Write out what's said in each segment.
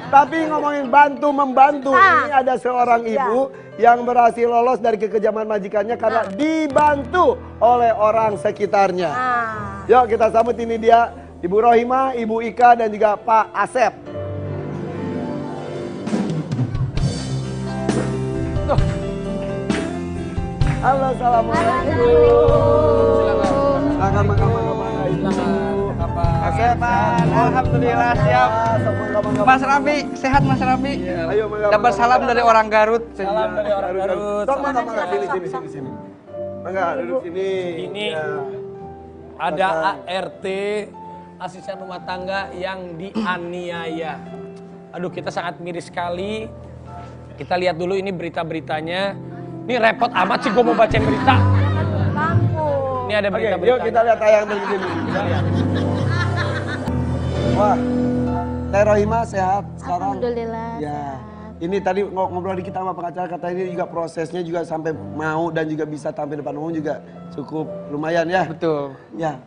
Tapi ngomongin bantu-membantu, ini ada seorang ibu yang berhasil lolos dari kekejaman majikannya karena dibantu oleh orang sekitarnya. Yuk kita sambut, ini dia Ibu Rohimah, Ibu Ika, dan juga Pak Asep. Halo, assalamualaikum. Silakan Asep, alhamdulillah siap. Mas Rafi, sehat Mas Rafi? Ayo, dapat salam dari orang Garut. Salam dari orang Garut. Mangga, sini. Mangga, duduk sini. Ini ada ART, asisten rumah tangga yang dianiaya. Aduh, kita sangat miris sekali. Kita lihat dulu ini berita-beritanya. Ini repot amat sih gue mau bacain berita. Ini ada berita-berita. Yuk kita lihat tayang dari sini. Wah, Teh Rohimah sehat sekarang? Alhamdulillah. Ya. Ini tadi ngobrol dikit sama pengacara, kata ini juga prosesnya juga sampai mau dan juga bisa tampil depan umum juga cukup lumayan ya. Betul. Ya.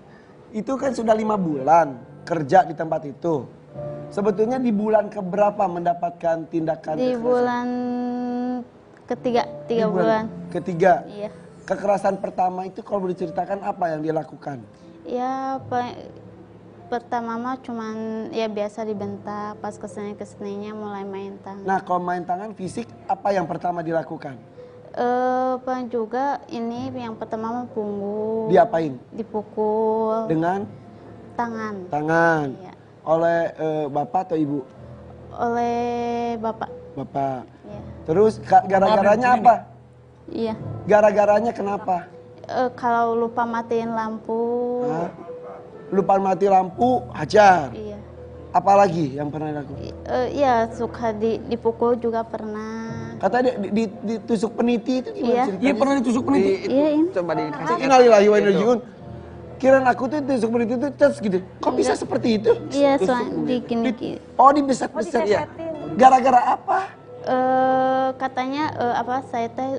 Itu kan sudah 5 bulan kerja di tempat itu. Sebetulnya di bulan keberapa mendapatkan tindakan Di kekerasan? bulan ketiga, 3 bulan. Ketiga. Iya. Kekerasan pertama itu kalau boleh diceritakan apa yang dia lakukan? Ya, pertama mah cuman ya biasa dibentak, pas kesini-kesininya mulai main tangan. Nah, kalau main tangan fisik apa yang pertama dilakukan? Paling juga ini yang pertama mah punggung. Diapain? Dipukul. Dengan tangan. tangan. Iya. Oleh bapak atau ibu? Oleh bapak. Bapak. Iya. Terus gara-garanya apa? Iya. Gara-garanya kenapa? Kalau lupa matiin lampu. Hah? Lupa mati lampu, hajar. Iya. Apalagi yang pernah dilakukan? Iya, suka dipukul juga pernah. Katanya ditusuk peniti itu gimana Iya. ceritanya? Iya pernah ditusuk peniti. Iya, ini. Coba dikasih. Innalillahi wa inna ilaihi raji'un. Kirain aku tuh ditusuk peniti itu tes gitu. Kok bisa seperti itu? Iya, soalnya dikini. Oh, dibeset-beset ya. Gara-gara apa? Katanya saya teh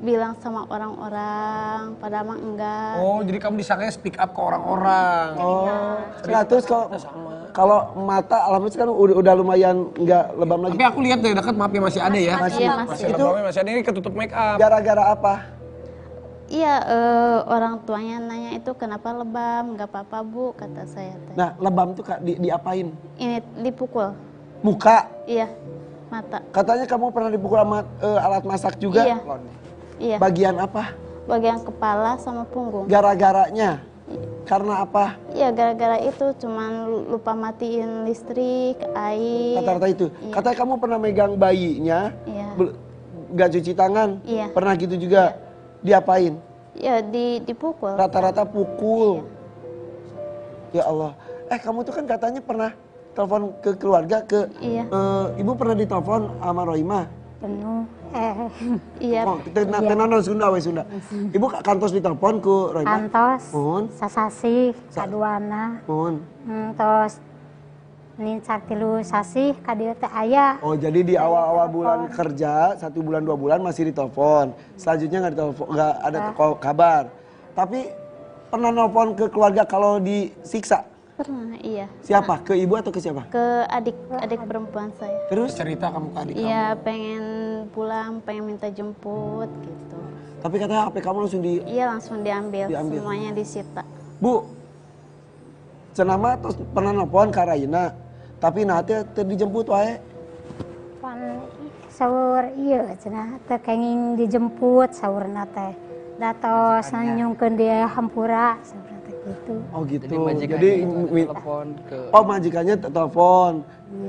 bilang sama orang-orang, padahal mah enggak. Oh, jadi kamu disangkanya speak up ke orang-orang. Oh. Nah, terus kalau mata alhamdulillah kan udah lumayan nggak lebam lagi. Tapi aku lihat dari dekat maaf ya masih ada ya. Iya, Masih Itu lebamnya masih ada, ini ketutup make up. gara-gara apa? Iya, orang tuanya nanya itu kenapa lebam, nggak apa-apa bu, kata saya teh. Nah, lebam tuh Kak diapain? Ini dipukul, Muka. iya, mata. Katanya kamu pernah dipukul sama alat masak juga? Iya. Iya, Bagian apa? bagian kepala sama punggung. Gara-garanya? Karena apa? Iya, gara-gara itu cuman lupa matiin listrik, air. Kata-kata itu. Iya. Katanya kamu pernah megang bayinya, Iya. nggak cuci tangan. Iya. Pernah gitu juga. Diapain? Iya, dipukul. Rata-rata pukul. Ya Allah. Kamu tuh kan katanya pernah telepon ke keluarga, Iya. Ibu pernah ditelepon sama Rohimah. Penuh. Iya. Oh, tenanon Sunda we Sunda. Ibu kantos ditelepon ku Rohimah. Kantos, Mun. sasasi, kaduana, Mun. terus nincak tilu sasi, kadieu teh aya. Oh, jadi di awal-awal bulan kerja, 1 bulan 2 bulan masih ditelepon. Selanjutnya nggak ditelepon, nggak ada kabar. Tapi pernah nelpon ke keluarga kalau disiksa? Pernah, iya. Siapa? Ke ibu atau ke siapa? Ke adik perempuan saya. Terus? Cerita kamu ke adik kamu. Iya, pengen pulang, pengen minta jemput gitu. Tapi katanya HP kamu langsung di... Iya, langsung diambil. Diambil. Semuanya disita. Bu, cenama terus pernah nelpon ke Raina. Tapi nanti dijemput wae. Pan sahur ieu cenah teh kenging dijemput saurna teh. Datos nanyungkeun dia hampura seperti itu. Oh gitu. Jadi majikannya Jadi telepon ke majikannya telepon.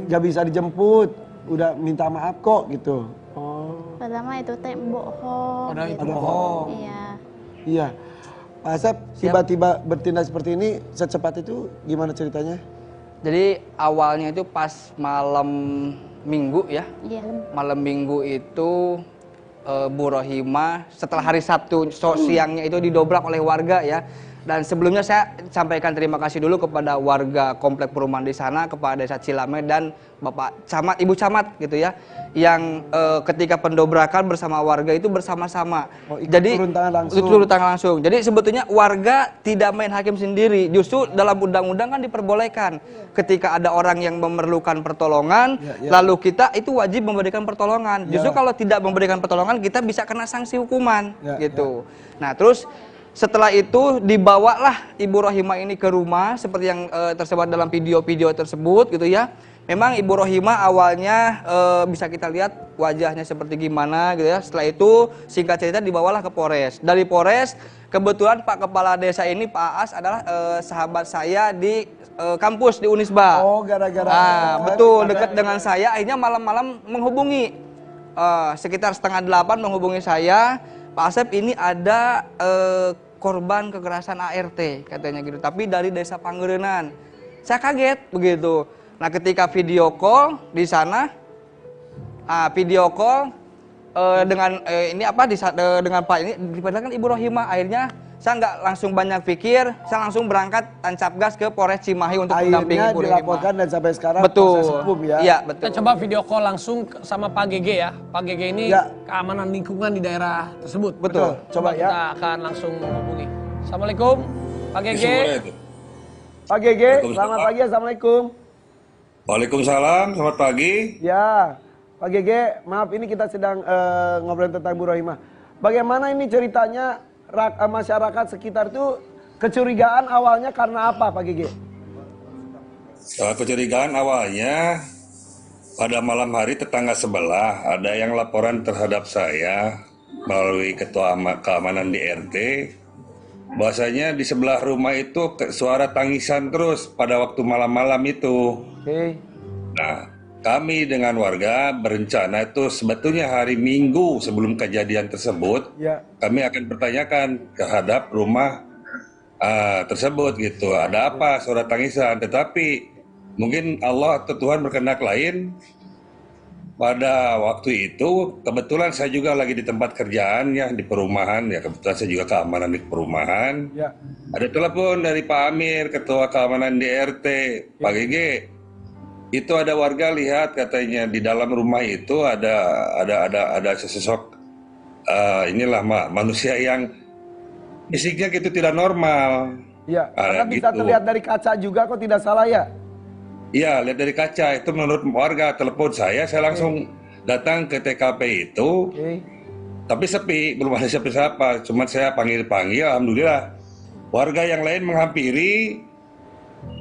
Gak bisa dijemput. Udah minta maaf kok gitu. Oh. Padahal mah itu teh bohong. Padahal itu gitu. bohong. Iya. Iya. Pak Asep tiba-tiba bertindak seperti ini secepat itu gimana ceritanya? Jadi awalnya itu pas malam minggu ya. Iya. Malam minggu itu Bu Rohimah setelah hari Sabtu siangnya itu didobrak oleh warga ya. Dan sebelumnya saya sampaikan terima kasih dulu kepada warga komplek perumahan di sana, kepada Desa Cilame dan Bapak Camat, Ibu Camat gitu ya, yang ketika pendobrakan bersama warga itu bersama-sama. Jadi turun tangan langsung. Jadi sebetulnya warga tidak main hakim sendiri. Justru dalam undang-undang kan diperbolehkan ketika ada orang yang memerlukan pertolongan, lalu kita itu wajib memberikan pertolongan. Justru kalau tidak memberikan pertolongan kita bisa kena sanksi hukuman gitu. Nah, terus setelah itu dibawalah Ibu Rohimah ini ke rumah seperti yang tersebar dalam video-video tersebut gitu ya. Memang Ibu Rohimah awalnya bisa kita lihat wajahnya seperti gimana gitu ya. Setelah itu singkat cerita dibawalah ke Polres. Dari Polres kebetulan Pak Kepala Desa ini Pak Aas adalah sahabat saya di kampus di Unisba. Oh, gara-gara. Betul, dekat dengan saya akhirnya malam-malam menghubungi sekitar 7:30 menghubungi saya. Pak Asep ini ada korban kekerasan ART katanya gitu, tapi dari Desa Panggerenan. Saya kaget begitu. Nah, ketika video call di sana, video call dengan ini apa dengan Pak ini dipadahkan Ibu Rohimah. Akhirnya saya nggak langsung banyak pikir, saya langsung berangkat tancap gas ke Polres Cimahi untuk mendampingi Ibu Rohimah. Dilaporkan dan sampai sekarang betul. Proses hukum ya. Iya, betul. Kita coba video call langsung sama Pak GG ya. Pak GG ini keamanan lingkungan di daerah tersebut. Betul. Coba ya. Kita akan langsung menghubungi. Assalamualaikum, Pak GG. Pak GG, selamat pagi. Assalamualaikum. Waalaikumsalam, selamat pagi. Ya, Pak GG, maaf ini kita sedang ngobrol tentang Bu Rohimah. Bagaimana ini ceritanya masyarakat sekitar itu kecurigaan awalnya karena apa, Pak GG? Kecurigaan awalnya pada malam hari tetangga sebelah ada yang laporan terhadap saya melalui ketua keamanan di RT. Bahwasanya di sebelah rumah itu suara tangisan terus pada waktu malam-malam itu. Nah, kami dengan warga berencana itu sebetulnya hari Minggu sebelum kejadian tersebut, kami akan bertanyakan terhadap rumah tersebut gitu. Ada apa suara tangisan? Tetapi mungkin Allah atau Tuhan berkehendak lain. Pada waktu itu kebetulan saya juga lagi di tempat kerjaan ya di perumahan ya, kebetulan saya juga keamanan di perumahan. Ada telepon dari Pak Amir, ketua keamanan di RT, Pak GG. Itu ada warga lihat katanya di dalam rumah itu ada sesosok inilah manusia yang fisiknya gitu tidak normal. Iya, karena bisa terlihat dari kaca juga kok tidak salah ya? Iya, lihat dari kaca itu menurut warga. Telepon saya langsung datang ke TKP itu. Tapi sepi, belum ada siapa-siapa. Cuma saya panggil-panggil, alhamdulillah. Warga yang lain menghampiri,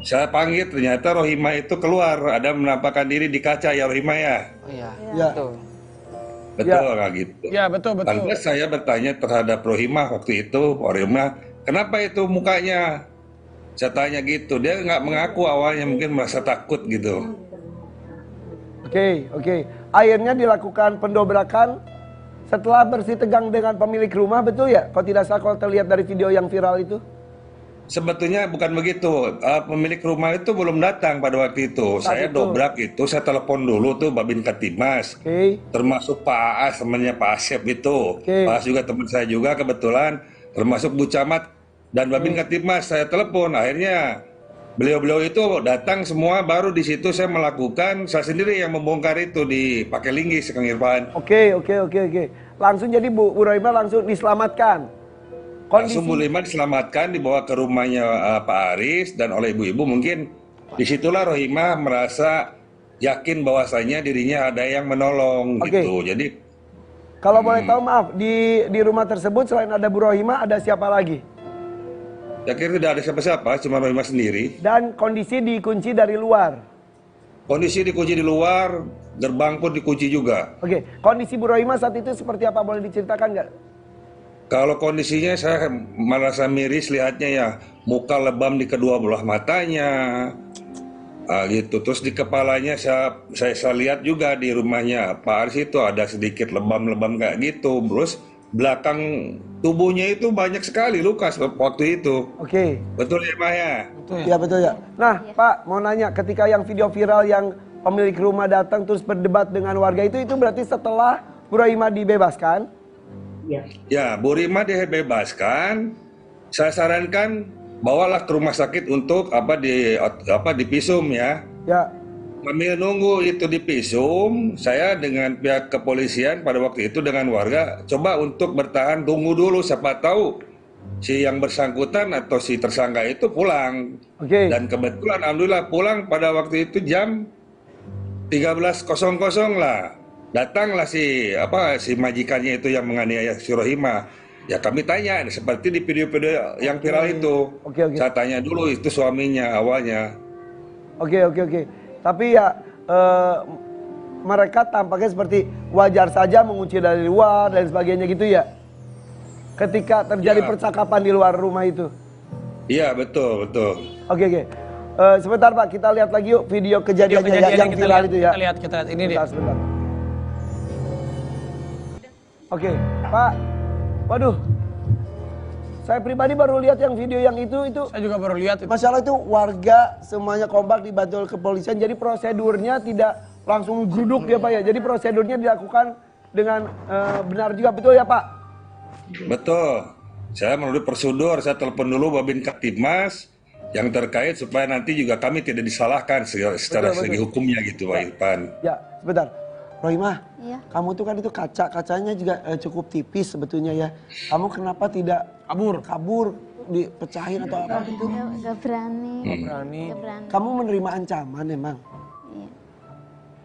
saya panggil, ternyata Rohimah itu keluar, ada menampakkan diri di kaca ya Rohimah ya. Oh iya, betul. Betul nggak gitu. Ya betul. Lantas saya bertanya terhadap Rohimah waktu itu, Rohimah, kenapa itu mukanya? Saya tanya gitu, dia nggak mengaku awalnya, mungkin merasa takut gitu. Oke. Akhirnya dilakukan pendobrakan setelah bersih tegang dengan pemilik rumah, betul ya? Kalau tidak salah, kalau terlihat dari video yang viral itu. Sebetulnya bukan begitu, pemilik rumah itu belum datang pada waktu itu. Saya dobrak itu, saya telepon dulu tuh Babin Katimas, termasuk Pak Aas, temannya Pak Asep itu. Pak Aas juga teman saya juga kebetulan, termasuk Bu Camat dan Babin Katimas. Saya telepon, akhirnya beliau-beliau itu datang semua, baru di situ saya melakukan, saya sendiri yang membongkar itu di Pakai Linggis, Kang Irfan. Oke. Langsung jadi Bu Rohimah langsung diselamatkan. Langsung Bu Rohimah diselamatkan, dibawa ke rumahnya Pak Aris, dan oleh ibu-ibu mungkin disitulah Rohimah merasa yakin bahwasanya dirinya ada yang menolong gitu. Jadi kalau boleh tahu, maaf, di rumah tersebut selain ada Bu Rohimah ada siapa lagi? Saya kira tidak ada siapa-siapa, cuma Rohimah sendiri. Dan kondisi dikunci dari luar? Kondisi dikunci di luar, gerbang pun dikunci juga. Oke, kondisi Bu Rohimah saat itu seperti apa, boleh diceritakan nggak? Kalau kondisinya saya merasa miris lihatnya ya, muka lebam di kedua belah matanya, gitu. Terus di kepalanya saya lihat juga di rumahnya Pak Aris itu ada sedikit lebam-lebam kayak gitu. Terus belakang tubuhnya itu banyak sekali luka waktu itu. Oke. Betul ya Pak ya? Iya betul ya. Nah Pak, mau nanya, ketika yang video viral yang pemilik rumah datang terus berdebat dengan warga itu berarti setelah Bu Rohimah dibebaskan? Ya, Bu Rohimah dibebaskan. saya sarankan bawalah ke rumah sakit untuk divisum ya. Ya. Sambil nunggu itu divisum, saya dengan pihak kepolisian pada waktu itu dengan warga coba untuk bertahan, tunggu dulu, siapa tahu si yang bersangkutan atau si tersangka itu pulang. Oke. Dan kebetulan alhamdulillah pulang pada waktu itu jam 13.00 lah. Datanglah si majikannya itu yang menganiaya si Rohimah. Ya kami tanya seperti di video-video yang viral itu. Oke. Saya tanya dulu itu suaminya awalnya. Oke. Tapi ya mereka tampaknya seperti wajar saja mengunci dari luar dan sebagainya gitu ya. Ketika terjadi percakapan di luar rumah itu. Iya betul. Oke. Sebentar Pak, kita lihat lagi yuk video kejadiannya yang viral itu ya. Kita lihat ini dia. Sebentar. Oke, Pak. Waduh. Saya pribadi baru lihat yang video yang itu. Saya juga baru lihat itu. Masalah itu warga semuanya kompak dibantu oleh kepolisian. Jadi prosedurnya tidak langsung geruduk ya Pak ya. Jadi prosedurnya dilakukan dengan benar juga, betul ya Pak? Betul. Saya melalui prosedur, saya telepon dulu Babin Kaptibmas yang terkait supaya nanti juga kami tidak disalahkan secara segi hukumnya gitu Pak Irfan. Ya, sebentar. Rohimah, Iya. kamu tuh kan itu kacanya juga cukup tipis sebetulnya ya. Kamu kenapa tidak kabur dipecahin atau apa gitu? Gak berani. Berani. Gak berani. Kamu menerima ancaman emang? Iya.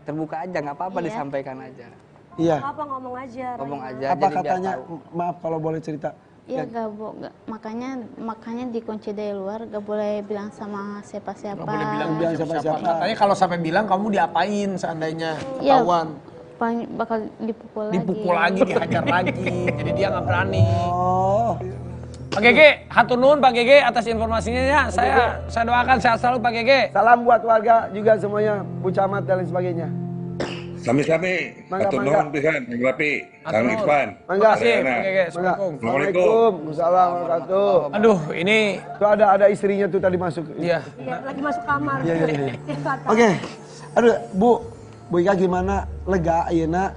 Terbuka aja, nggak apa-apa, Iya. disampaikan aja. Iya. Apa ngomong aja? Ngomong aja. Apa jadi biar katanya? tahu. Maaf kalau boleh cerita. Iya makanya dikunci dari luar, gak boleh bilang sama siapa-siapa. Gak boleh bilang Bilang siapa-siapa. siapa-siapa. Katanya kalau sampai bilang kamu diapain seandainya Iya, ketahuan. bakal dipukul Dipukul lagi, dihajar lagi. Jadi dia nggak berani. Oh. Pak Gege, hatur nuhun Pak Gege atas informasinya ya. Saya doakan sehat selalu Pak Gege. Salam buat warga juga semuanya, Bu Camat dan lain sebagainya. Sami-sami, Mangga, atur mangga. nuhun pisan, Kang Rapi, Kang nuhun. Irfan. Mangga. Terima kasih Adriana. Pak Gege. Assalamualaikum. Assalamualaikum. Assalamualaikum. Aduh, ini Tuh ada istrinya tuh tadi masuk. iya. Iya, lagi masuk kamar. Iya. Oke. Aduh, Bu Ika gimana? Lega ayeuna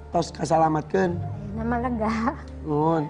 tos kasalamatkeun. Nama lega. Nuhun.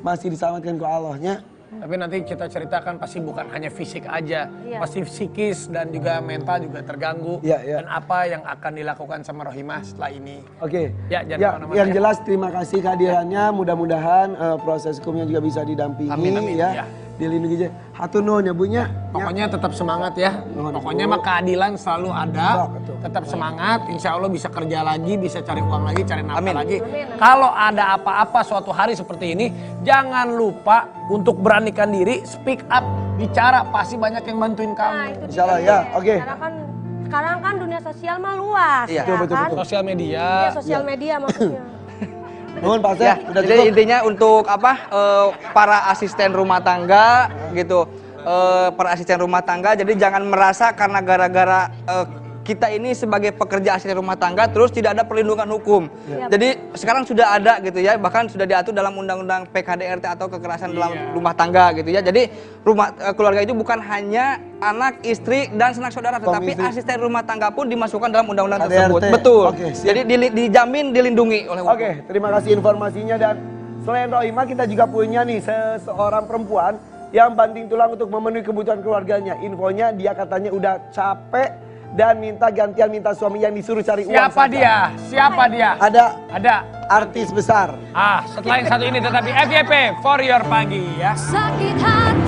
Masih diselamatkan ku Allahnya. Tapi nanti kita ceritakan pasti bukan hanya fisik aja, Iya. pasti psikis dan juga mental juga terganggu. Iya. Dan apa yang akan dilakukan sama Rohimah setelah ini. Oke. Ya, jangan kemana-mana yang ya. jelas terima kasih kehadirannya. Mudah-mudahan proses hukumnya juga bisa didampingi Amin, ya. Ya. Dilindungi aja. Hatur nuhun ya Bu nya. Pokoknya tetap semangat ya. Nuhun, Pokoknya Bu. mah keadilan selalu ada. Betul. Tetap semangat. Insya Allah bisa kerja lagi, bisa cari uang lagi, cari nafkah Amin. lagi. Kalau ada apa-apa suatu hari seperti ini, jangan lupa untuk beranikan diri, speak up, bicara. Pasti banyak yang bantuin Nah, kamu. itu Insya Allah, dia. ya, oke. Sekarang kan dunia sosial mah luas. Iya. Ya Betul. kan? Sosial media. Iya, sosial media maksudnya. Nuhun Pak Ya, Seh, udah jadi cukup. intinya untuk para asisten rumah tangga gitu, para asisten rumah tangga. Jadi jangan merasa karena gara-gara kita ini sebagai pekerja asisten rumah tangga terus tidak ada perlindungan hukum. Jadi sekarang sudah ada gitu ya, bahkan sudah diatur dalam undang-undang PKDRT atau kekerasan dalam rumah tangga gitu ya. Jadi keluarga itu bukan hanya anak, istri dan sanak saudara, tetapi Suami, istri. asisten rumah tangga pun dimasukkan dalam undang-undang KDRT. tersebut. Betul. Oke, siap. Jadi dijamin dilindungi oleh hukum. Oke, terima kasih informasinya. Dan selain Rohimah, kita juga punya nih seorang perempuan yang banting tulang untuk memenuhi kebutuhan keluarganya. Infonya dia katanya udah capek dan minta gantian, minta suami yang disuruh cari uang Siapa saja. dia? Siapa dia? Ada artis besar. Setelah yang satu ini tetapi FYP for your pagi ya. Sakit hati.